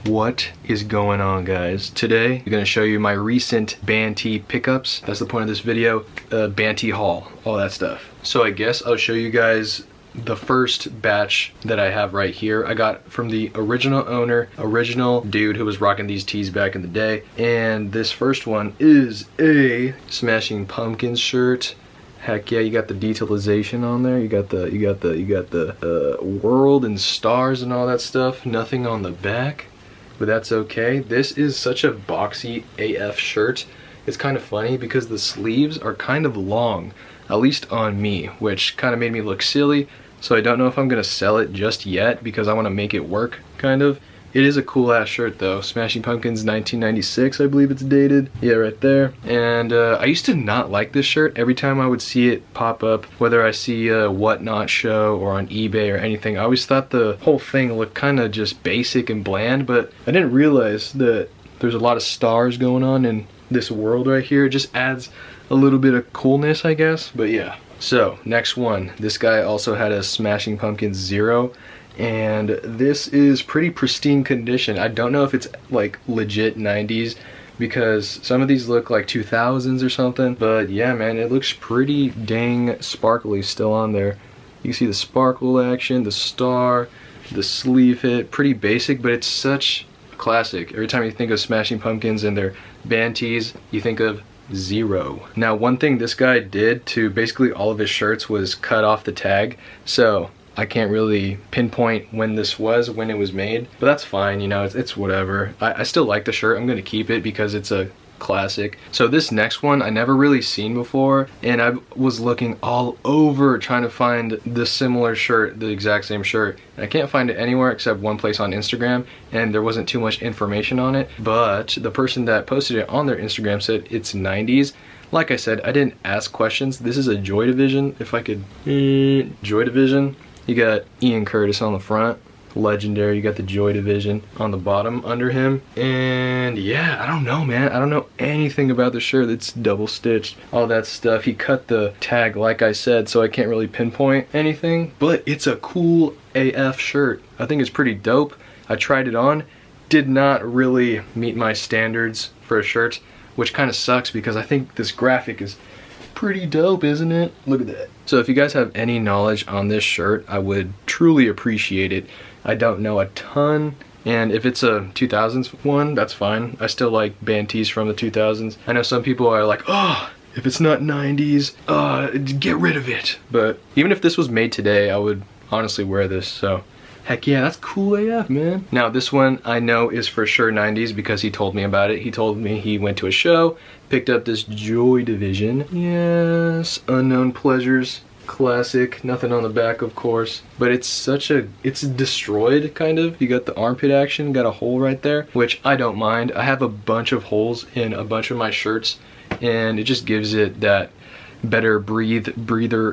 What is going on, guys? Today I'm gonna show you my recent Banty pickups. That's the point of this video. Banty haul, all that stuff. So I guess I'll show you guys the first batch that I have right here. I got from the original owner, original dude who was rocking these tees back in the day. And this first one is a Smashing Pumpkins shirt. Heck yeah, you got the detailization on there. You got the world and stars and all that stuff. Nothing on the back, but that's okay. This is such a boxy AF shirt. It's kind of funny because the sleeves are kind of long, at least on me, which kind of made me look silly. So I don't know if I'm gonna sell it just yet because I want to make it work, kind of. It is a cool ass shirt though. Smashing Pumpkins 1996, I believe it's dated. Yeah, right there. And I used to not like this shirt. Every time I would see it pop up, whether I see a Whatnot show or on eBay or anything, I always thought the whole thing looked kind of just basic and bland, but I didn't realize that there's a lot of stars going on in this world right here. It just adds a little bit of coolness, I guess. But yeah. So, next one. This guy also had a Smashing Pumpkins 0. And this is pretty pristine condition. I don't know if it's like legit 90s because some of these look like 2000s or something. But yeah, man, it looks pretty dang sparkly still on there. You can see the sparkle action, the star, the sleeve hit. Pretty basic, but it's such a classic. Every time you think of Smashing Pumpkins and their band tees, you think of 0. Now, one thing this guy did to basically all of his shirts was cut off the tag. So I can't really pinpoint when this was, when it was made, but that's fine, you know, it's whatever. I still like the shirt. I'm gonna keep it because it's a classic. So this next one I never really seen before, and I was looking all over trying to find the similar shirt, the exact same shirt, and I can't find it anywhere except one place on Instagram, and there wasn't too much information on it. But the person that posted it on their Instagram said it's 90s. Like I said, I didn't ask questions. This is a Joy Division. If I could, Joy Division. You got Ian Curtis on the front, legendary. You got the Joy Division on the bottom under him. And yeah, I don't know, man. I don't know anything about the shirt. It's double stitched, all that stuff. He cut the tag, like I said, so I can't really pinpoint anything. But it's a cool AF shirt. I think it's pretty dope. I tried it on. Did not really meet my standards for a shirt, which kind of sucks because I think this graphic is pretty dope, isn't it? Look at that. So if you guys have any knowledge on this shirt, I would truly appreciate it. I don't know a ton, and if it's a 2000s one, that's fine. I still like band tees from the 2000s. I know some people are like, oh, if it's not 90s, get rid of it. But even if this was made today, I would honestly wear this, so heck yeah, that's cool AF, man. Now this one I know is for sure 90s because he told me about it. He told me he went to a show, picked up this Joy Division. Yes, Unknown Pleasures, classic. Nothing on the back, of course. But it's destroyed, kind of. You got the armpit action, got a hole right there, which I don't mind. I have a bunch of holes in a bunch of my shirts, and it just gives it that better breather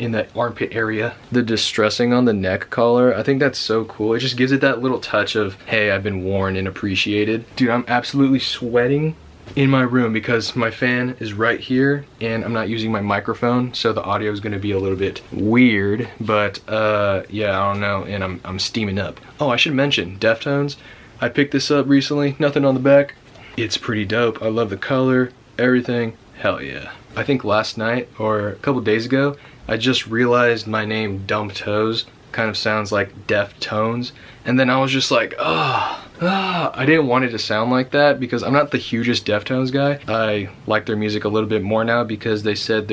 in that armpit area. The distressing on the neck collar, I think that's so cool. It just gives it that little touch of, hey, I've been worn and appreciated. Dude, I'm absolutely sweating in my room because my fan is right here and I'm not using my microphone, so the audio is going to be a little bit weird, but yeah, I don't know, and I'm steaming up. Oh, I should mention Deftones. I picked this up recently. Nothing on the back. It's pretty dope. I love the color, everything. Hell yeah. I think last night or a couple days ago, I just realized my name Dumb Toes kind of sounds like Deftones, and then I was just like, I didn't want it to sound like that because I'm not the hugest Deftones guy. I like their music a little bit more now because they said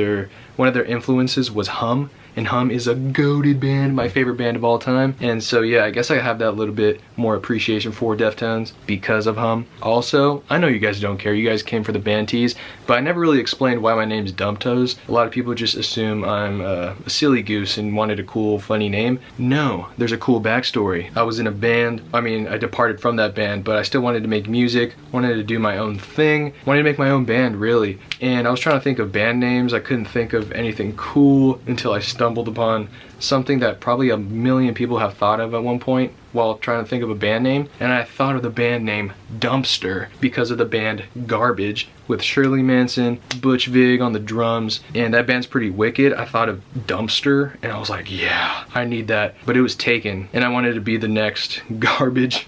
one of their influences was Hum, and Hum is a goated band, my favorite band of all time. And so yeah, I guess I have that little bit more appreciation for Deftones because of Hum. Also, I know you guys don't care, you guys came for the band tees, but I never really explained why my name's Dumb Toes. A lot of people just assume I'm a silly goose and wanted a cool, funny name. No, there's a cool backstory. I was in a band, I mean, I departed from that band, but I still wanted to make music, wanted to do my own thing, wanted to make my own band, really. And I was trying to think of band names. I couldn't think of anything cool until I stumbled upon something that probably a million people have thought of at one point while trying to think of a band name, and I thought of the band name Dumpster because of the band Garbage with Shirley Manson, Butch Vig on the drums, and that band's pretty wicked. I thought of Dumpster and I was like, yeah, I need that, but it was taken, and I wanted to be the next Garbage.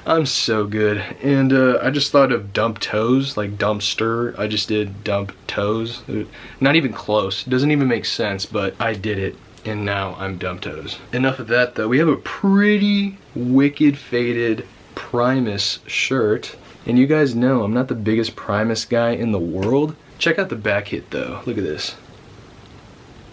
I'm so good. And I just thought of dump toes, like dumpster. I just did dump toes. Not even close. It doesn't even make sense, but I did it. And now I'm dump toes. Enough of that though. We have a pretty wicked faded Primus shirt. And you guys know I'm not the biggest Primus guy in the world. Check out the back hit though. Look at this.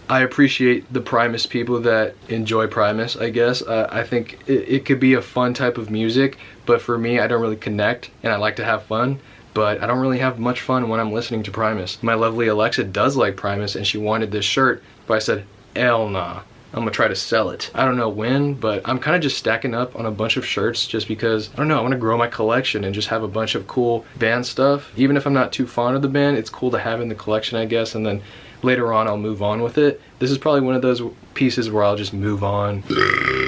I appreciate the Primus people that enjoy Primus, I guess. I think it could be a fun type of music, but for me, I don't really connect, and I like to have fun, but I don't really have much fun when I'm listening to Primus. My lovely Alexa does like Primus, and she wanted this shirt, but I said, hell nah. I'm gonna try to sell it. I don't know when, but I'm kind of just stacking up on a bunch of shirts just because, I don't know, I want to grow my collection and just have a bunch of cool band stuff. Even if I'm not too fond of the band, it's cool to have in the collection, I guess, and then later on I'll move on with it. This is probably one of those pieces where I'll just move on.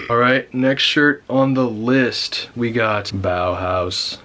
All right, next shirt on the list, we got Bauhaus.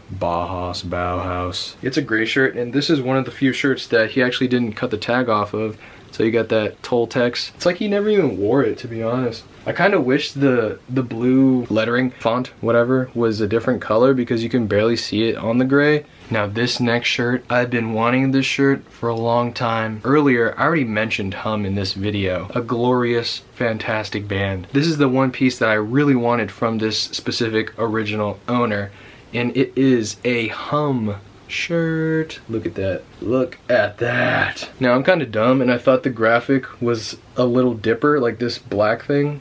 It's a gray shirt, and this is one of the few shirts that he actually didn't cut the tag off of. So you got that Toltecs. It's like he never even wore it, to be honest. I kind of wish the blue lettering font, whatever, was a different color because you can barely see it on the gray. Now this next shirt, I've been wanting this shirt for a long time. Earlier, I already mentioned Hum in this video. A glorious, fantastic band. This is the one piece that I really wanted from this specific original owner, and it is a Hum shirt. Look at that. Look at that. Now I'm kind of dumb and I thought the graphic was a Little Dipper, like this black thing.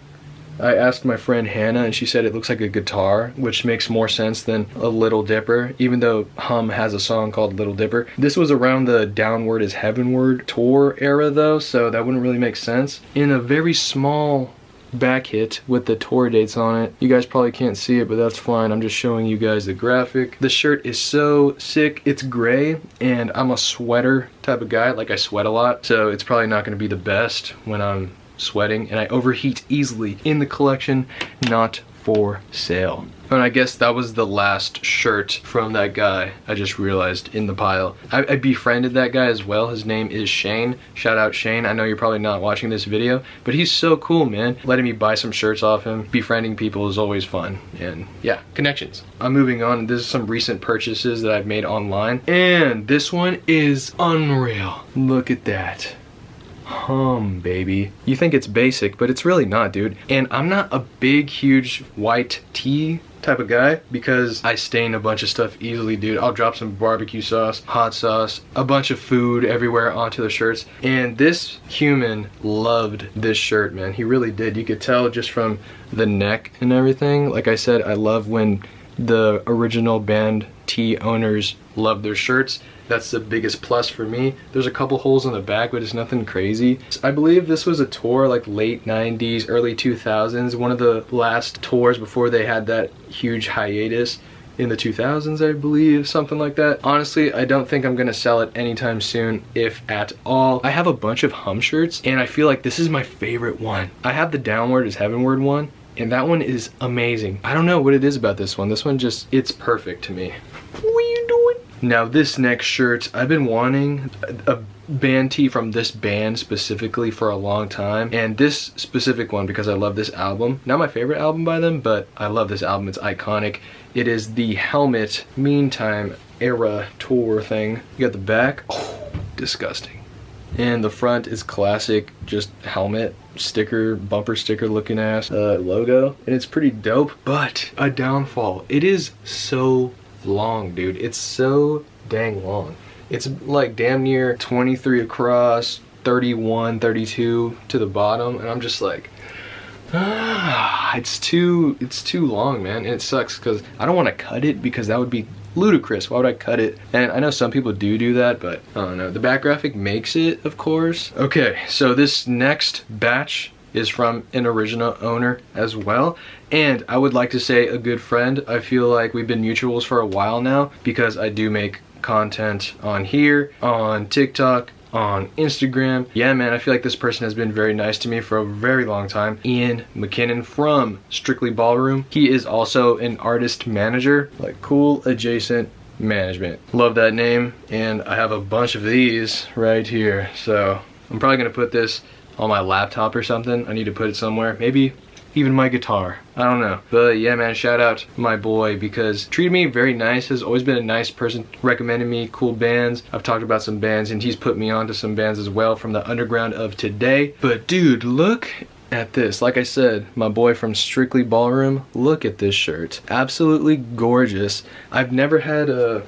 I asked my friend Hannah and she said it looks like a guitar, which makes more sense than a Little Dipper, even though Hum has a song called Little Dipper. This was around the Downward is Heavenward tour era though, so that wouldn't really make sense. In a very small back hit with the tour dates on it. You guys probably can't see it, but that's fine. I'm just showing you guys the graphic. The shirt is so sick. It's gray, and I'm a sweater type of guy. Like, I sweat a lot, so it's probably not going to be the best when I'm sweating, and I overheat easily. In the collection, not for sale. And I guess that was the last shirt from that guy. I just realized in the pile. I befriended that guy as well. His name is Shane. Shout out Shane. I know you're probably not watching this video, but he's so cool, man. Letting me buy some shirts off him. Befriending people is always fun. And yeah, connections. I'm moving on. This is some recent purchases that I've made online. And this one is unreal. Look at that. Hum, baby. You think it's basic, but it's really not, dude. And I'm not a big, huge white tee type of guy because I stain a bunch of stuff easily, dude. I'll drop some barbecue sauce, hot sauce, a bunch of food everywhere onto the shirts. And this human loved this shirt, man. He really did. You could tell just from the neck and everything. Like I said, I love when the original band tee owners love their shirts. That's the biggest plus for me. There's a couple holes in the back, but it's nothing crazy. I believe this was a tour like late 90s, early 2000s. One of the last tours before they had that huge hiatus in the 2000s, I believe, something like that. Honestly, I don't think I'm gonna sell it anytime soon, if at all. I have a bunch of Hum shirts, and I feel like this is my favorite one. I have the Downward is Heavenward one, and that one is amazing. I don't know what it is about this one. This one just, it's perfect to me. What are you doing? Now this next shirt, I've been wanting a band tee from this band specifically for a long time, and this specific one because I love this album. Not my favorite album by them, but I love this album. It's iconic. It is the Helmet Meantime era tour thing. You got the back, oh, disgusting. And the front is classic, just helmet sticker, bumper sticker looking ass logo, and it's pretty dope. But a downfall, it is so long, dude. It's so dang long. It's like damn near 23 across, 31, 32 to the bottom, and I'm just like, it's too long, man. And it sucks because I don't want to cut it because that would be ludicrous. Why would I cut it? And I know some people do that, but I don't know. The back graphic makes it, of course. Okay, so this next batch is from an original owner as well, and I would like to say a good friend. I feel like we've been mutuals for a while now because I do make content on here, on TikTok, on Instagram. Yeah, man, I feel like this person has been very nice to me for a very long time. Ian McKinnon from Strictly Ballroom. He is also an artist manager, like cool adjacent management. Love that name, and I have a bunch of these right here. So I'm probably gonna put this on my laptop or something. I need to put it somewhere. Maybe even my guitar. I don't know. But yeah, man, shout out my boy because treated me very nice, has always been a nice person, recommended me cool bands. I've talked about some bands and he's put me on to some bands as well from the underground of today. But dude, look at this. Like I said, my boy from Strictly Ballroom, look at this shirt. Absolutely gorgeous. I've never had a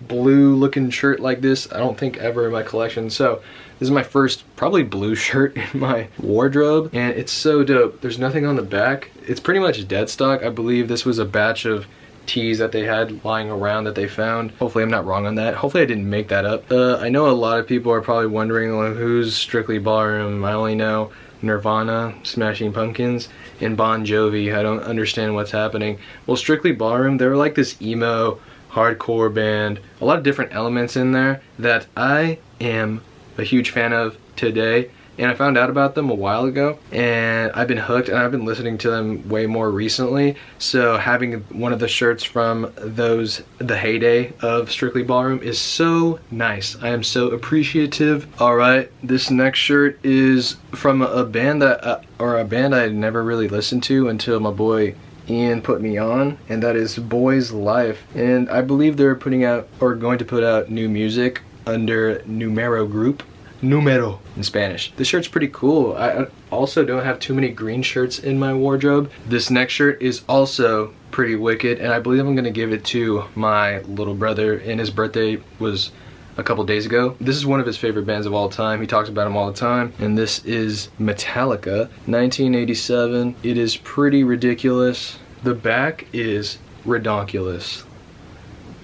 blue looking shirt like this, I don't think ever in my collection. So this is my first probably blue shirt in my wardrobe and it's so dope. There's nothing on the back. It's pretty much dead stock. I believe this was a batch of tees that they had lying around that they found. Hopefully I'm not wrong on that. Hopefully I didn't make that up. I know a lot of people are probably wondering, like, who's Strictly Ballroom. I only know Nirvana, Smashing Pumpkins, and Bon Jovi. I don't understand what's happening. Well, Strictly Ballroom, they were like this emo hardcore band, a lot of different elements in there that I am a huge fan of today, and I found out about them a while ago and I've been hooked and I've been listening to them way more recently. So having one of the shirts from the heyday of Strictly Ballroom is so nice. I am so appreciative. Alright, this next shirt is from a band that I had never really listened to until my boy Ian put me on, and that is Boys Life. And I believe they're putting out, or going to put out, new music under Numero Group. Numero in Spanish. This shirt's pretty cool. I also don't have too many green shirts in my wardrobe. This next shirt is also pretty wicked, and I believe I'm gonna give it to my little brother, and his birthday was a couple days ago. This is one of his favorite bands of all time. He talks about them all the time. And this is Metallica, 1987. It is pretty ridiculous. The back is redonkulous.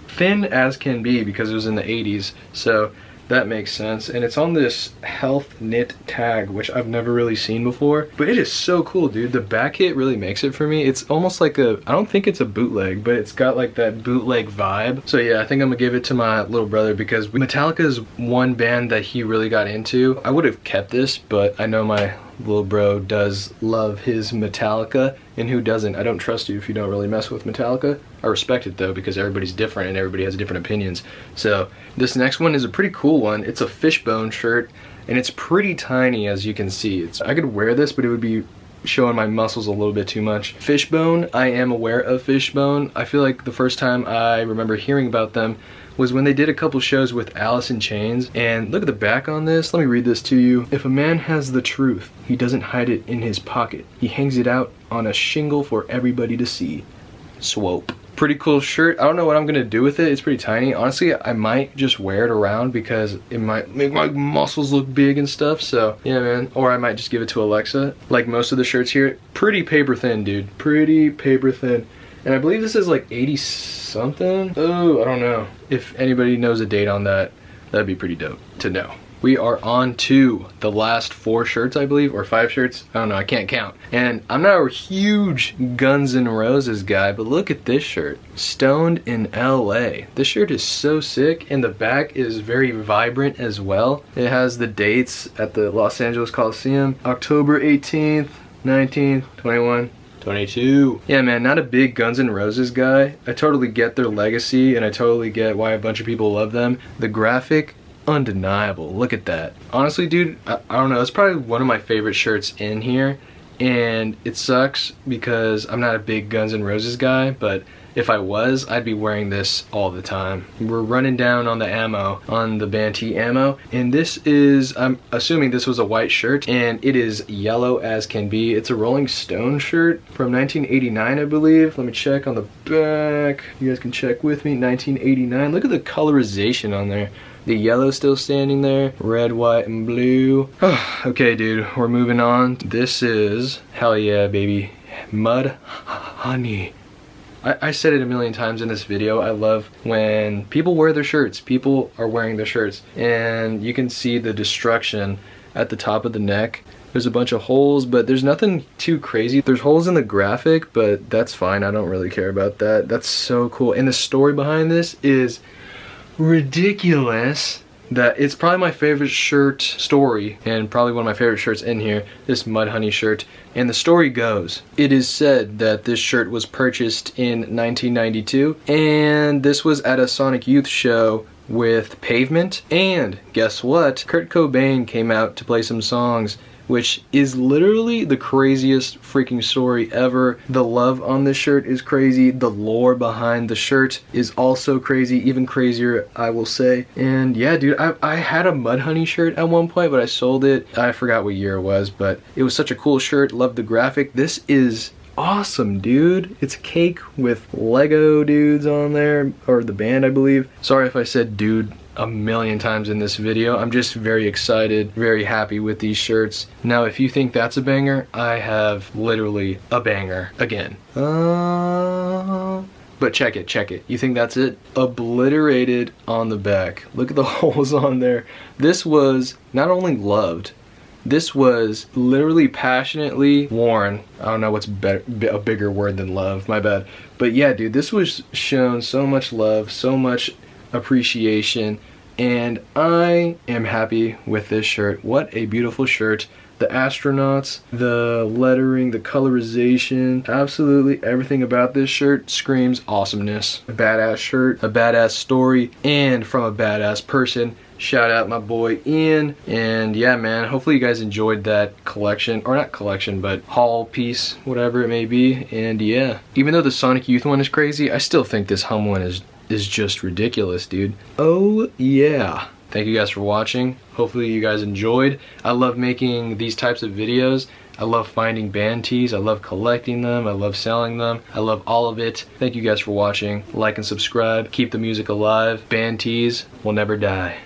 Thin as can be because it was in the 80s, so that makes sense. And it's on this health knit tag, which I've never really seen before. But it is so cool, dude. The back hit really makes it for me. It's almost like I don't think it's a bootleg, but it's got like that bootleg vibe. So yeah, I think I'm gonna give it to my little brother because Metallica is one band that he really got into. I would have kept this, but I know my little bro does love his Metallica, and who doesn't? I don't trust you if you don't really mess with Metallica. I respect it though, because everybody's different and everybody has different opinions. So this next one is a pretty cool one. It's a Fishbone shirt and it's pretty tiny, as you can see. I could wear this, but it would be showing my muscles a little bit too much. Fishbone, I am aware of Fishbone. I feel like the first time I remember hearing about them was when they did a couple shows with Alice in Chains. And look at the back on this. Let me read this to you. If a man has the truth, he doesn't hide it in his pocket. He hangs it out on a shingle for everybody to see. Swope. Pretty cool shirt. I don't know what I'm gonna do with it. It's pretty tiny. Honestly, I might just wear it around because it might make my muscles look big and stuff. So yeah, man. Or I might just give it to Alexa. Like most of the shirts here, pretty paper thin, dude. Pretty paper thin. And I believe this is like 80 something. Oh, I don't know. If anybody knows a date on that, that'd be pretty dope to know. We are on to the last 4 shirts, I believe, or 5 shirts. I don't know, I can't count. And I'm not a huge Guns N' Roses guy, but look at this shirt. Stoned in LA. This shirt is so sick, and the back is very vibrant as well. It has the dates at the Los Angeles Coliseum. October 18th, 19th, 21. 22. Yeah, man, not a big Guns N' Roses guy. I totally get their legacy, and I totally get why a bunch of people love them. The graphic, undeniable. Look at that. Honestly, dude, I don't know. It's probably one of my favorite shirts in here, and it sucks because I'm not a big Guns N' Roses guy, but if I was, I'd be wearing this all the time. We're running down on the ammo, on the Banty ammo, and this is, I'm assuming this was a white shirt, and it is yellow as can be. It's a Rolling Stone shirt from 1989, I believe. Let me check on the back. You guys can check with me. 1989. Look at the colorization on there. The yellow still standing there. Red, white, and blue. Okay, dude, we're moving on. This is, hell yeah, baby, Mud Honey. I said it a million times in this video. I love when people wear their shirts. People are wearing their shirts. And you can see the destruction at the top of the neck. There's a bunch of holes, but there's nothing too crazy. There's holes in the graphic, but that's fine. I don't really care about that. That's so cool. And the story behind this is ridiculous. That it's probably my favorite shirt story, and probably one of my favorite shirts in here, this Mud Honey shirt. And the story goes, it is said that this shirt was purchased in 1992, and this was at a Sonic Youth show with Pavement. And guess what? Kurt Cobain came out to play some songs which is literally the craziest freaking story ever. The love on this shirt is crazy. The lore behind the shirt is also crazy, even crazier, I will say. And yeah, dude, I had a Mudhoney shirt at one point, but I sold it. I forgot what year it was, but it was such a cool shirt. Loved the graphic. This is awesome, dude. It's Cake with Lego dudes on there, or the band, I believe. Sorry if I said dude a million times in this video. I'm just very excited, very happy with these shirts. Now, if you think that's a banger, I have literally a banger again. But check it. You think that's it? Obliterated on the back. Look at the holes on there. This was not only loved, this was literally passionately worn. I don't know what's a bigger word than love, my bad. But yeah, dude, this was shown so much love, so much appreciation, and I am happy with this shirt. What a beautiful shirt. The astronauts, the lettering, the colorization, absolutely everything about this shirt screams awesomeness. A badass shirt, a badass story, and from a badass person. Shout out my boy Ian. And yeah, man, hopefully you guys enjoyed that collection, or not collection, but haul piece, whatever it may be. And yeah, even though the Sonic Youth one is crazy, I still think this Hum one is just ridiculous, dude. Oh yeah. Thank you guys for watching. Hopefully you guys enjoyed. I love making these types of videos. I love finding band tees. I love collecting them. I love selling them. I love all of it. Thank you guys for watching. Like and subscribe. Keep the music alive. Band tees will never die.